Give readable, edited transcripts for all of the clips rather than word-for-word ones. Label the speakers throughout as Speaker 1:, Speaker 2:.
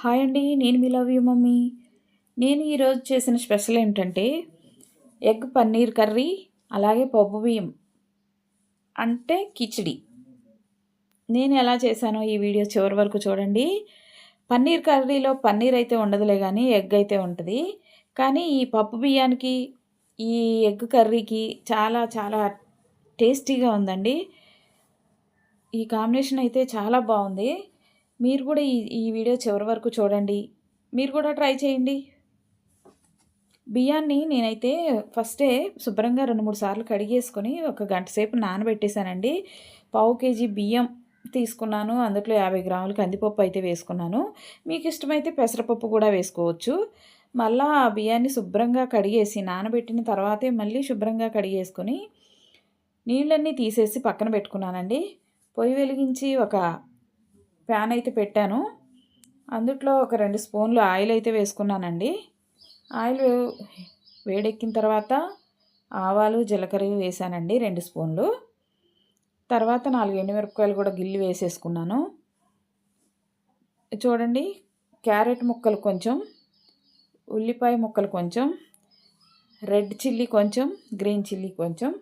Speaker 1: Hi అండి, నేను మీ love you mummy. నేను ఈరోజు చేసిన స్పెషల్ ఏంటంటే ఎగ్ పన్నీర్ కర్రీ, అలాగే పప్పు బియ్యం అంటే కిచిడి. నేను ఎలా చేశానో ఈ వీడియో చివరి వరకు చూడండి. పన్నీర్ కర్రీలో పన్నీర్ అయితే ఉండదులే కానీ ఎగ్ అయితే ఉంటుంది. కానీ ఈ పప్పు బియ్యానికి, ఈ ఎగ్ కర్రీకి చాలా చాలా టేస్టీగా ఉందండి. ఈ కాంబినేషన్ అయితే చాలా బాగుంది. మీరు కూడా ఈ ఈ వీడియో చివరి వరకు చూడండి. మీరు కూడా ట్రై చేయండి. బియ్యాన్ని నేనైతే ఫస్టే శుభ్రంగా 2-3 సార్లు కడిగేసుకొని ఒక గంట సేపు నానబెట్టేశానండి. పావు కేజీ బియ్యం తీసుకున్నాను. అందులో 50 గ్రాములు కందిపప్పు అయితే వేసుకున్నాను. మీకు ఇష్టమైతే పెసరపప్పు కూడా వేసుకోవచ్చు. మళ్ళా ఆ బియ్యాన్ని శుభ్రంగా కడిగేసి నానబెట్టిన తర్వాతే మళ్ళీ శుభ్రంగా కడిగేసుకొని నీళ్ళన్నీ తీసేసి పక్కన పెట్టుకున్నానండి. పొయ్యి వెలిగించి ఒక ప్యాన్ అయితే పెట్టాను. అందుట్లో ఒక 2 స్పూన్లు ఆయిల్ అయితే వేసుకున్నానండి. ఆయిల్ వేడెక్కిన తర్వాత ఆవాలు, జీలకర్ర వేసానండి 2 స్పూన్లు. తర్వాత 4 ఎండుమిరపకాయలు కూడా గిల్లి వేసేసుకున్నాను. చూడండి, క్యారెట్ ముక్కలు కొంచెం, ఉల్లిపాయ ముక్కలు కొంచెం, రెడ్ చిల్లీ కొంచెం, గ్రీన్ చిల్లీ కొంచెం,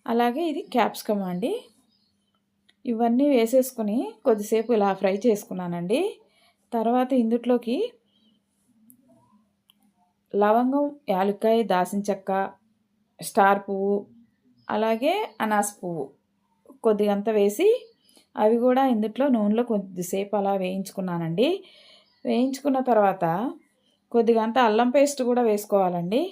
Speaker 1: అలాగే ఇది క్యాప్సికమ్ అండి. ఇవన్నీ వేసేసుకొని కొద్దిసేపు ఇలా ఫ్రై చేసుకున్నానండి. తర్వాత ఇందులోకి లవంగం, యాలక్కాయ, దాల్చిన చెక్క, స్టార్ పువ్వు, అలాగే అనాస పువ్వు కొద్దిగంత వేసి అవి కూడా ఇందులో నూనెలో కొద్దిసేపు అలా వేయించుకున్నానండి. వేయించుకున్న తర్వాత కొద్దిగంత అల్లం పేస్ట్ కూడా వేసుకోవాలండి.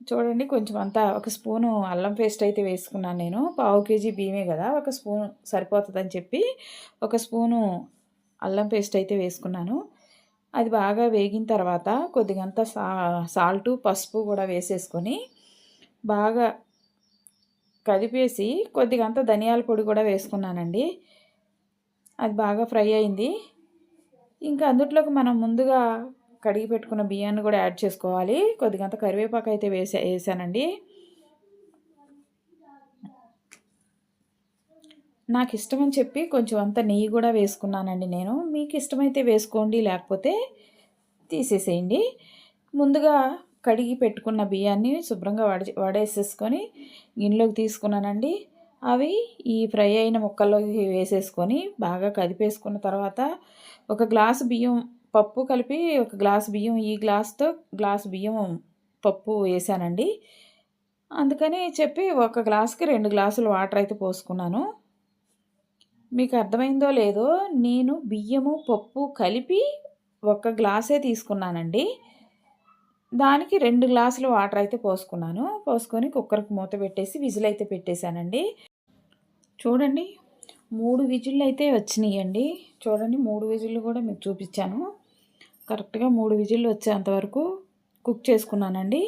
Speaker 1: చూడండి, కొంచెం అంతా ఒక స్పూను అల్లం పేస్ట్ అయితే వేసుకున్నాను నేను. పావు కేజీ బియ్యమే కదా, ఒక స్పూను సరిపోతుందని చెప్పి ఒక స్పూను అల్లం పేస్ట్ అయితే వేసుకున్నాను. అది బాగా వేగిన తర్వాత కొద్దిగంత సాల్టు, పసుపు కూడా వేసేసుకొని బాగా కదిపేసి కొద్దిగంత ధనియాల పొడి కూడా వేసుకున్నానండి. అది బాగా ఫ్రై అయింది. ఇంకా అందులోకి మనం ముందుగా కడిగి పెట్టుకున్న బియ్యాన్ని కూడా యాడ్ చేసుకోవాలి. కొద్దిగంత కరివేపాకు అయితే వేసానండి. నాకు ఇష్టమని చెప్పి కొంచెం అంత నెయ్యి కూడా వేసుకున్నానండి నేను. మీకు ఇష్టమైతే వేసుకోండి, లేకపోతే తీసేసేయండి. ముందుగా కడిగి పెట్టుకున్న బియ్యాన్ని శుభ్రంగా వడేసేసుకొని గిన్నెలోకి తీసుకున్నానండి. అవి ఈ ఫ్రై అయిన ముక్కల్లోకి వేసేసుకొని బాగా కదిపేసుకున్న తర్వాత ఒక గ్లాసు బియ్యం పప్పు కలిపి, ఒక గ్లాసు బియ్యం, ఈ గ్లాస్తో గ్లాసు బియ్యం పప్పు వేసానండి. అందుకని చెప్పి ఒక గ్లాసుకి 2 గ్లాసులు వాటర్ అయితే పోసుకున్నాను. మీకు అర్థమైందో లేదో, నేను బియ్యము, పప్పు కలిపి 1 గ్లాసే తీసుకున్నానండి. దానికి 2 గ్లాసులు వాటర్ అయితే పోసుకున్నాను. పోసుకొని కుక్కర్కి మూత పెట్టేసి విజిల్ అయితే పెట్టేశానండి. చూడండి, 3 విజిల్లు అయితే వచ్చినాయండి. చూడండి, 3 విజిల్లు కూడా మీకు చూపించాను. కరెక్ట్గా 3 విజిల్లు వచ్చేంతవరకు కుక్ చేసుకున్నానండి.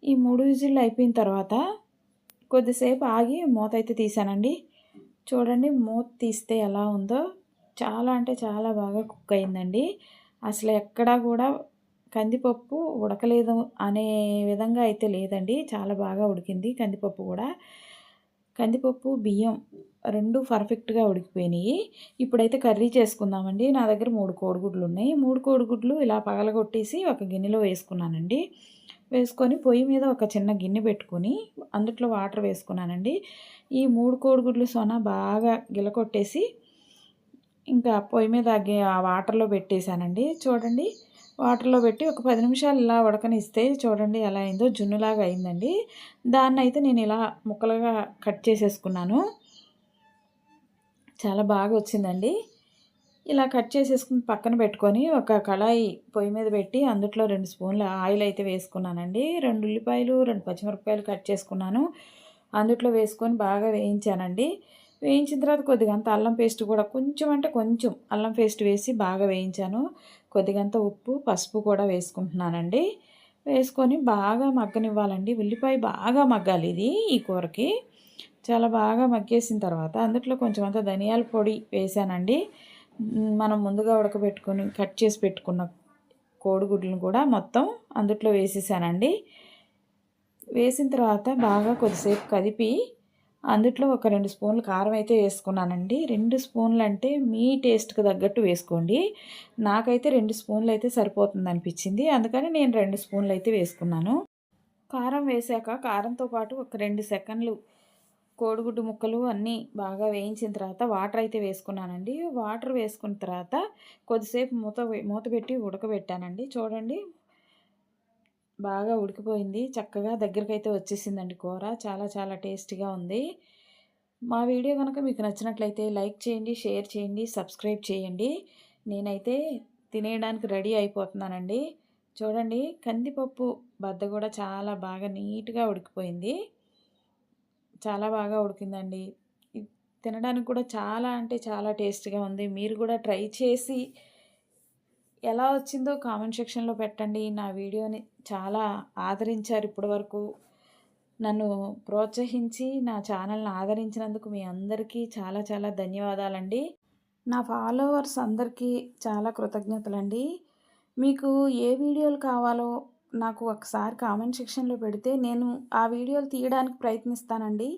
Speaker 1: ఈ 3 విజిల్లు అయిపోయిన తర్వాత కొద్దిసేపు ఆగి మూత అయితే తీసానండి. చూడండి, మూత తీస్తే ఎలా ఉందో, చాలా అంటే చాలా బాగా కుక్ అయిందండి. అసలు ఎక్కడా కూడా కందిపప్పు ఉడకలేదు అనే విధంగా అయితే లేదండి. చాలా బాగా ఉడికింది కందిపప్పు కూడా. కందిపప్పు, బియ్యం 2 పర్ఫెక్ట్గా ఉడికిపోయినాయి. ఇప్పుడైతే కర్రీ చేసుకుందామండి. నా దగ్గర 3 కోడిగుడ్లు ఉన్నాయి. 3 కోడిగుడ్లు ఇలా పగలగొట్టేసి ఒక గిన్నెలో వేసుకున్నానండి. వేసుకొని పొయ్యి మీద ఒక చిన్న గిన్నె పెట్టుకొని అందులో వాటర్ వేసుకున్నానండి. ఈ 3 కోడిగుడ్లు సొన బాగా గిలకొట్టేసి ఇంకా పొయ్యి మీద ఆ వాటర్లో పెట్టేశానండి. చూడండి, వాటర్లో పెట్టి ఒక 10 నిమిషాలు ఇలా ఉడకనిస్తే చూడండి ఎలా అయిందో, జున్నులాగా అయిందండి. దాన్ని అయితే నేను ఇలా ముక్కలుగా కట్ చేసేసుకున్నాను. చాలా బాగా వచ్చిందండి. ఇలా కట్ చేసేసుకుని పక్కన పెట్టుకొని ఒక కళాయి పొయ్యి మీద పెట్టి అందులో 2 స్పూన్ల ఆయిల్ అయితే వేసుకున్నానండి. 2 ఉల్లిపాయలు, 2 పచ్చిమిరపకాయలు కట్ చేసుకున్నాను. అందులో వేసుకొని బాగా వేయించానండి. వేయించిన తర్వాత కొద్దిగంత అల్లం పేస్ట్ కూడా కొంచెం, అంటే కొంచెం అల్లం పేస్ట్ వేసి బాగా వేయించాను. కొద్దిగంత ఉప్పు, పసుపు కూడా వేసుకుంటున్నానండి. వేసుకొని బాగా మగ్గనివ్వాలండి. ఉల్లిపాయ బాగా మగ్గాలి ఇది ఈ కూరకి. చాలా బాగా మగ్గేసిన తర్వాత అందులో కొంచెం అంత ధనియాల పొడి వేసానండి. మనం ముందుగా ఉడకబెట్టుకొని కట్ చేసి పెట్టుకున్న కోడిగుడ్లను కూడా మొత్తం అందులో వేసేసానండి. వేసిన తర్వాత బాగా కొద్దిసేపు కదిపి అందుట్లో ఒక 2 స్పూన్లు కారం అయితే వేసుకున్నానండి. 2 స్పూన్లు అంటే మీ టేస్ట్‌కి తగ్గట్టు వేసుకోండి. నాకైతే 2 స్పూన్లు అయితే సరిపోతుందనిపించింది. అందుకని నేను 2 స్పూన్లు అయితే వేసుకున్నాను. కారం వేశాక కారంతో పాటు ఒక 2 సెకన్లు కోడిగుడ్డు ముక్కలు అన్నీ బాగా వేయించిన తర్వాత వాటర్ అయితే వేసుకున్నానండి. వాటర్ వేసుకున్న తర్వాత కొద్దిసేపు మూత పెట్టి ఉడకబెట్టానండి. చూడండి బాగా ఉడికిపోయింది. చక్కగా దగ్గరికైతే వచ్చేసిందండి కూర. చాలా చాలా టేస్టీగా ఉంది. మా వీడియో గనుక మీకు నచ్చినట్లయితే లైక్ చేయండి, షేర్ చేయండి, సబ్స్క్రైబ్ చేయండి. నేనైతే తినేయడానికి రెడీ అయిపోతున్నానండి. చూడండి కందిపప్పు బద్ద కూడా చాలా బాగా నీట్‌గా ఉడికిపోయింది. చాలా బాగా ఉడికిందండి. ఇది తినడానికి కూడా చాలా అంటే చాలా టేస్ట్‌గా ఉంది. మీరు కూడా ట్రై చేసి ఎలా వచ్చిందో కామెంట్ సెక్షన్‌లో పెట్టండి. నా వీడియోని చాలా ఆదరించారు ఇప్పటివరకు. నన్ను ప్రోత్సహించి నా ఛానల్‌ని ఆదరించినందుకు మీ అందరికీ చాలా చాలా ధన్యవాదాలండి. నా ఫాలోవర్స్ అందరికీ చాలా కృతజ్ఞతలండి. మీకు ఏ వీడియోలు కావాలో నాకు ఒకసారి కామెంట్ సెక్షన్‌లో పెడితే నేను ఆ వీడియోలు తీయడానికి ప్రయత్నిస్తానండి.